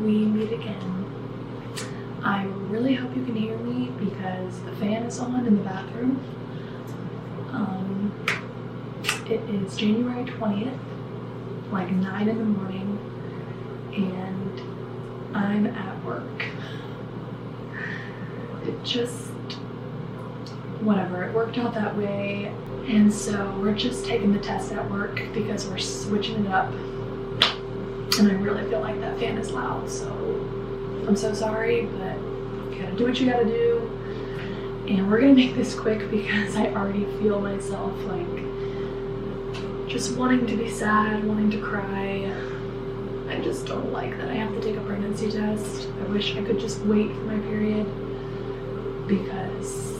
we meet again. I really hope you can hear me because the fan is on in the bathroom. It is January 20th, like 9 in the morning, and I'm at work. It just, whatever, it worked out that way. And so we're just taking the test at work because we're switching it up. And I really feel like that fan is loud, so I'm so sorry, but you gotta do what you gotta do. And we're gonna make this quick because I already feel myself like just wanting to be sad, wanting to cry. I just don't like that I have to take a pregnancy test. I wish I could just wait for my period because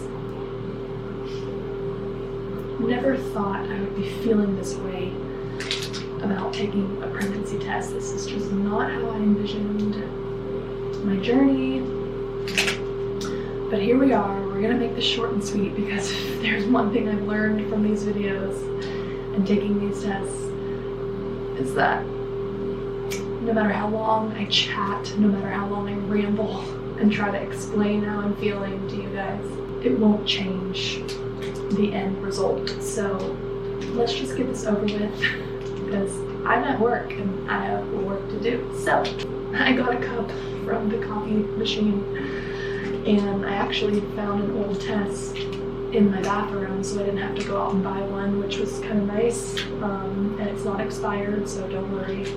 I never thought I would be feeling this way about taking a pregnancy test. This is just not how I envisioned my journey. But here we are. We're gonna make this short and sweet because if there's one thing I've learned from these videos and taking these tests is that no matter how long I chat, no matter how long I ramble and try to explain how I'm feeling to you guys, it won't change the end result. So let's just get this over with because I'm at work and I have work to do. So I got a cup from the coffee machine and I actually found an old test in my bathroom, so I didn't have to go out and buy one, which was kind of nice. And it's not expired, so don't worry.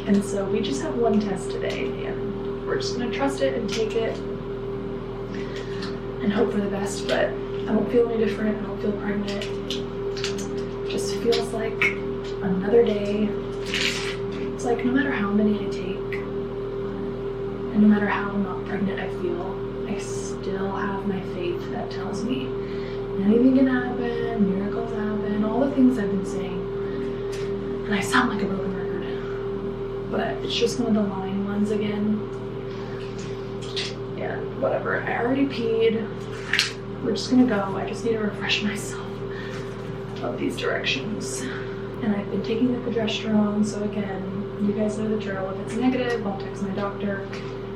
And so we just have one test today, and we're just gonna trust it and take it and hope for the best. But I don't feel any different. I don't feel pregnant. It just feels like another day. It's like no matter how many I take, and no matter how not pregnant I feel, I still have my faith that tells me anything can happen, miracles happen, all the things I've been saying. And I sound like a broken record, but it's just one of the lying ones again. Yeah, whatever. I already peed. We're just gonna go. I just need to refresh myself of these directions. And I've been taking the progesterone, so again, you guys know the drill. If it's negative, I'll text my doctor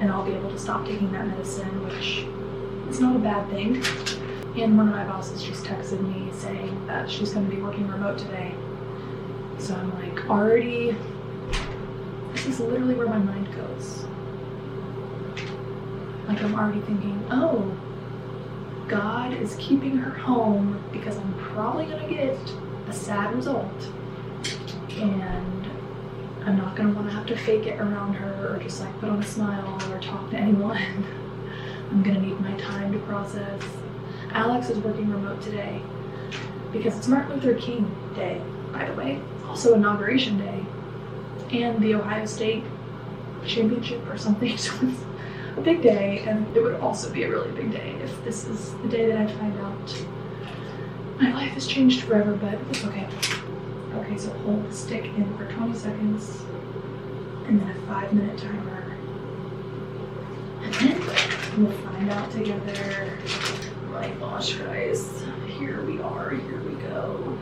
and I'll be able to stop taking that medicine, which is not a bad thing. And one of my bosses just texted me saying that she's going to be working remote today. So I'm like, already, this is literally where my mind goes. Like I'm already thinking, oh, God is keeping her home because I'm probably going to get a sad result. And I'm not going to want to have to fake it around her or just like put on a smile or talk to anyone. I'm going to need my time to process. Alex is working remote today because it's Martin Luther King Day, by the way. Also Inauguration Day and the Ohio State Championship or something. So it's a big day, and it would also be a really big day if this is the day that I find out my life has changed forever, but it's okay. Okay, so hold the stick in for 20 seconds and then a 5-minute timer. And then we'll find out together. My gosh, guys, here we are, here we go.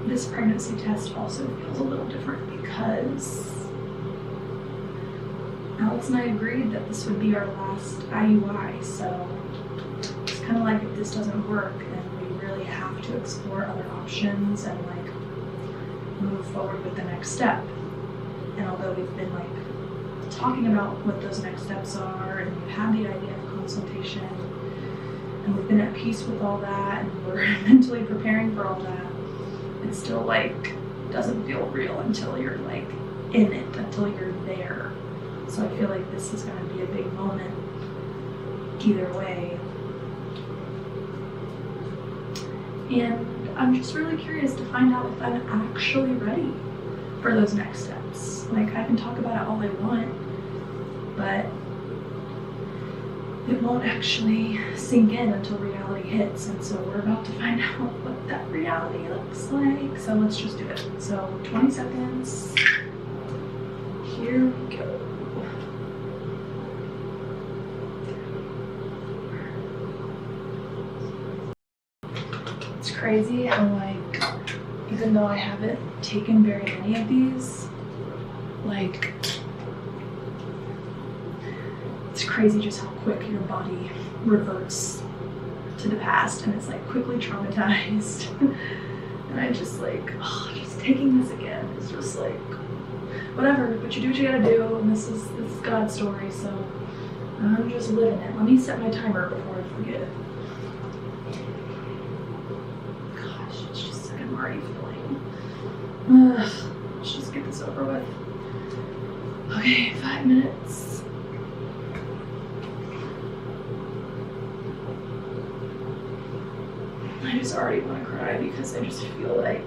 This pregnancy test also feels a little different because Alex and I agreed that this would be our last IUI, so it's kind of like if this doesn't work, then we really have to explore other options and like move forward with the next step. And although we've been like talking about what those next steps are, and we've had the idea of consultation, and we've been at peace with all that, and we're mentally preparing for all that, it still like doesn't feel real until you're like in it, until you're there. So I feel like this is going to be a big moment either way. And I'm just really curious to find out if I'm actually ready for those next steps. Like, I can talk about it all I want, but it won't actually sink in until reality hits. And so we're about to find out what that reality looks like. So let's just do it. So 20 seconds. Here we go. It's crazy how, like, even though I haven't taken very many of these, like, it's crazy just how quick your body reverts to the past, and it's like quickly traumatized. And I just like, just taking this again is just like, whatever, but you do what you gotta do, and this is God's story, so I'm just living it. Let me set my timer before I forget. Gosh, it's just like I'm already feeling. Let's just get this over with. Okay, 5 minutes. I just already want to cry because I just feel like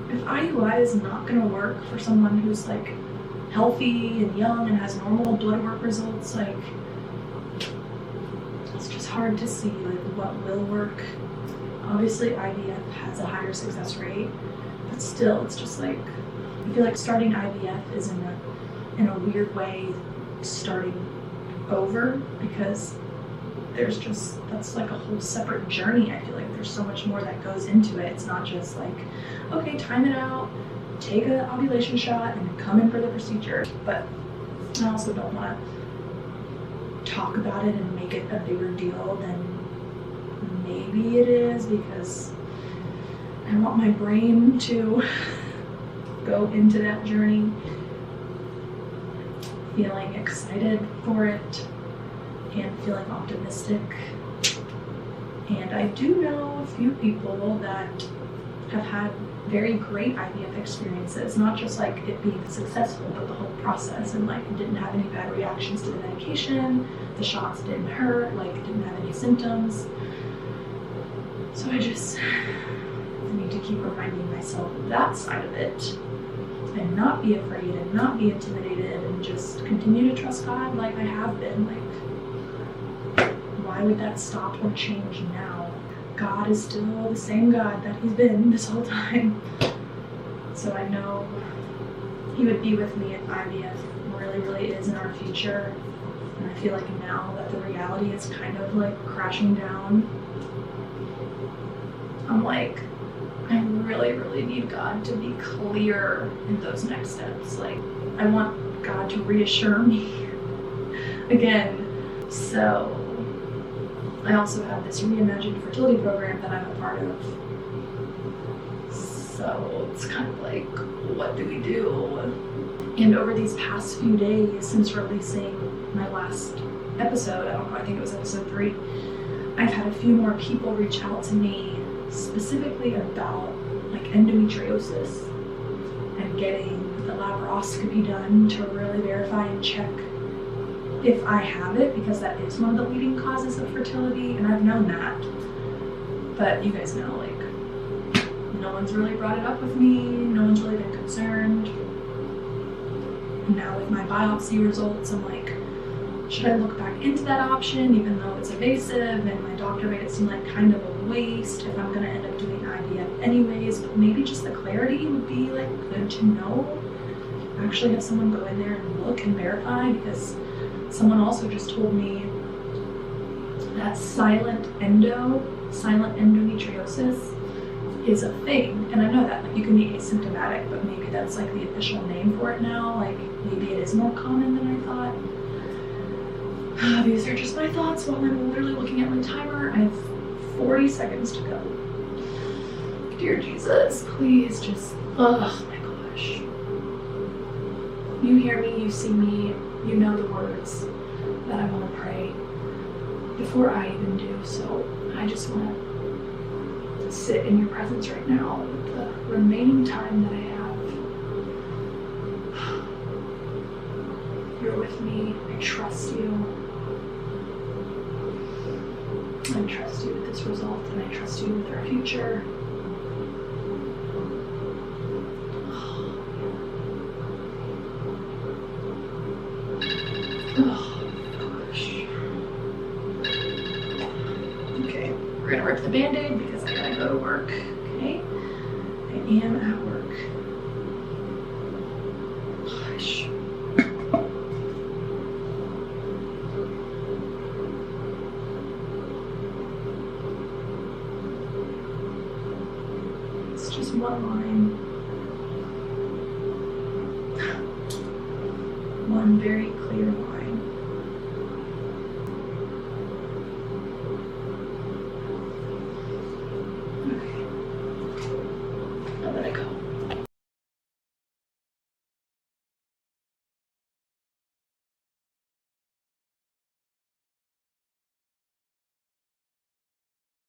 if IUI is not going to work for someone who's like healthy and young and has normal blood work results, like it's just hard to see like what will work. Obviously IVF has a higher success rate, but still it's just like, I feel like starting IVF is in a weird way starting over, because that's like a whole separate journey. I feel like there's so much more that goes into it. It's not just like, okay, time it out, take an ovulation shot, and come in for the procedure. But I also don't want to talk about it and make it a bigger deal than maybe it is, because I want my brain to go into that journey feeling excited for it and feeling optimistic. And I do know a few people that have had very great IVF experiences, not just like it being successful, but the whole process, and like didn't have any bad reactions to the medication, the shots didn't hurt, like didn't have any symptoms. So I just need to keep reminding myself of that side of it, and not be afraid and not be intimidated, and just continue to trust God like I have been. Like, why would that stop or change now? God is still the same God that He's been this whole time. So I know He would be with me if IVF really, really is in our future. And I feel like now that the reality is kind of like crashing down, I'm like, I really, really need God to be clear in those next steps. Like, I want God to reassure me again. So I also have this reimagined fertility program that I'm a part of. So it's kind of like, what do we do? And over these past few days since releasing my last episode, I don't know, I think it was episode 3, I've had a few more people reach out to me specifically about like endometriosis and getting the laparoscopy done to really verify and check if I have it, because that is one of the leading causes of fertility, and I've known that. But you guys know, like, no one's really brought it up with me, no one's really been concerned. And now with my biopsy results, I'm like, should I look back into that option even though it's invasive, and my doctor made it seem like kind of a waste if I'm gonna end up doing IVF anyways, but maybe just the clarity would be like good to know. Actually have someone go in there and look and verify, because someone also just told me that silent endometriosis is a thing. And I know that, like, you can be asymptomatic, but maybe that's like the official name for it now. Like, maybe it is more common than I thought. These are just my thoughts while I'm literally looking at my timer. I have 40 seconds to go. Dear Jesus, please just, oh my gosh. You hear me, you see me, you know the words that I want to pray before I even do. So I just want to sit in your presence right now with the remaining time that I have. You're with me. I trust you. I trust you with this result, and I trust you with our future. Oh gosh. Okay, we're gonna rip the bandaid because I gotta go to work. Okay, I am at work. Gosh. It's just one line. One very clear line.